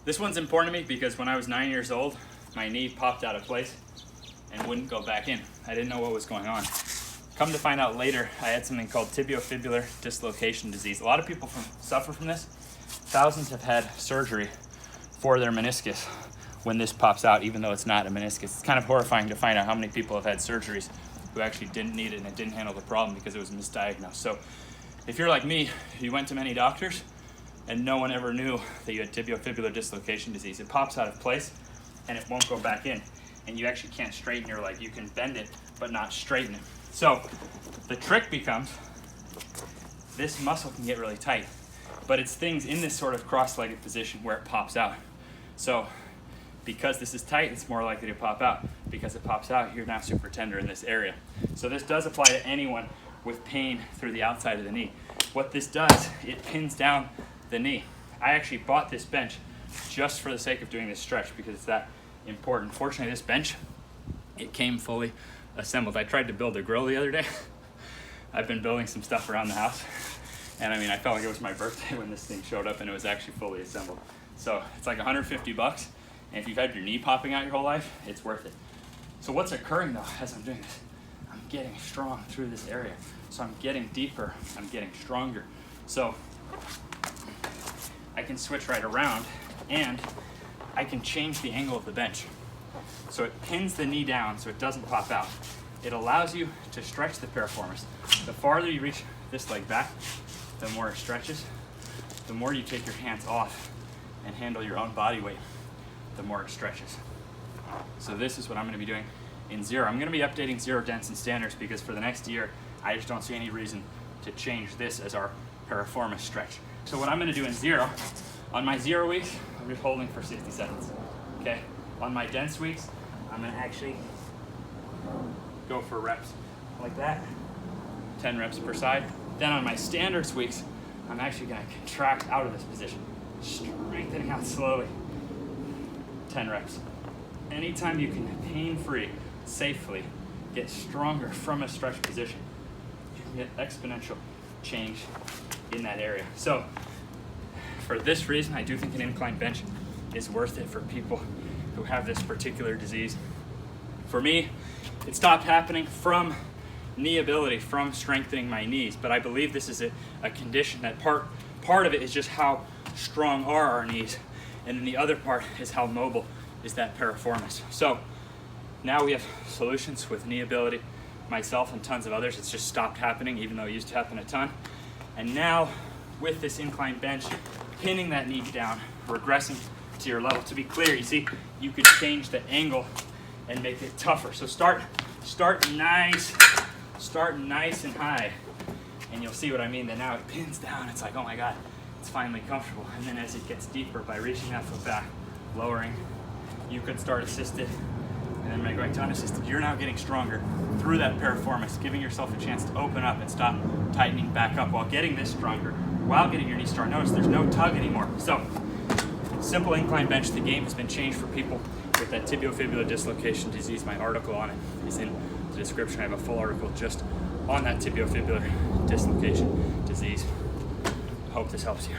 This one's important to me because when I was 9 years old, my knee popped out of place and wouldn't go back in. I didn't know what was going on. Come to find out later, I had something called tibiofibular dislocation disease. A lot of people suffer from this. Thousands have had surgery for their meniscus when this pops out, even though it's not a meniscus. It's kind of horrifying to find out how many people have had surgeries who actually didn't need it and it didn't handle the problem because it was misdiagnosed. So if you're like me, you went to many doctors and no one ever knew that you had tibiofibular dislocation disease. It pops out of place and it won't go back in. And you actually can't straighten your leg. You can bend it, but not straighten it. So the trick becomes, this muscle can get really tight, but it's things in this sort of cross-legged position where it pops out. So because this is tight, it's more likely to pop out. Because it pops out, you're now super tender in this area. So this does apply to anyone with pain through the outside of the knee. What this does, it pins down the knee. I actually bought this bench just for the sake of doing this stretch because it's that important. Fortunately, this bench, it came fully assembled. I tried to build a grill the other day. I've been building some stuff around the house, and I mean, I felt like it was my birthday when this thing showed up and it was actually fully assembled. So it's like 150 bucks, and if you've had your knee popping out your whole life, it's worth it. So what's occurring though, as I'm doing this, I'm getting strong through this area. So I'm getting deeper, I'm getting stronger. So I can switch right around and I can change the angle of the bench. So it pins the knee down so it doesn't pop out. It allows you to stretch the piriformis. The farther you reach this leg back, the more it stretches. The more you take your hands off and handle your own body weight, the more it stretches. So this is what I'm gonna be doing in zero. I'm gonna be updating zero dents and standards because for the next year, I just don't see any reason to change this as our piriformis stretch. So what I'm gonna do in zero, on my 0 weeks, I'm just holding for 60 seconds, okay? On my dense weeks, I'm gonna actually go for reps like that, 10 reps per side. Then on my standards weeks, I'm actually gonna contract out of this position, strengthening out slowly, 10 reps. Anytime you can pain-free, safely get stronger from a stretch position, you can get exponential change in that area. So for this reason, I do think an incline bench is worth it for people who have this particular disease. For me, it stopped happening from knee ability, from strengthening my knees, but I believe this is a condition that part of it is just how strong are our knees, and then the other part is how mobile is that piriformis. So now we have solutions with knee ability, myself and tons of others. It's just stopped happening, even though it used to happen a ton. And now with this incline bench, pinning that knee down, regressing to your level. To be clear, you see, you could change the angle and make it tougher. So start nice and high, and you'll see what I mean. That now it pins down. It's like, oh my God, it's finally comfortable. And then as it gets deeper, by reaching that foot back, lowering, you could start assisted, and then by going to unassisted, you're now getting stronger through that piriformis, giving yourself a chance to open up and stop tightening back up while getting this stronger, while getting your knee strong. Notice there's no tug anymore. So simple incline bench. The game has been changed for people with that tibiofibular dislocation disease. My article on it is in the description. I have a full article just on that tibiofibular dislocation disease. I hope this helps you.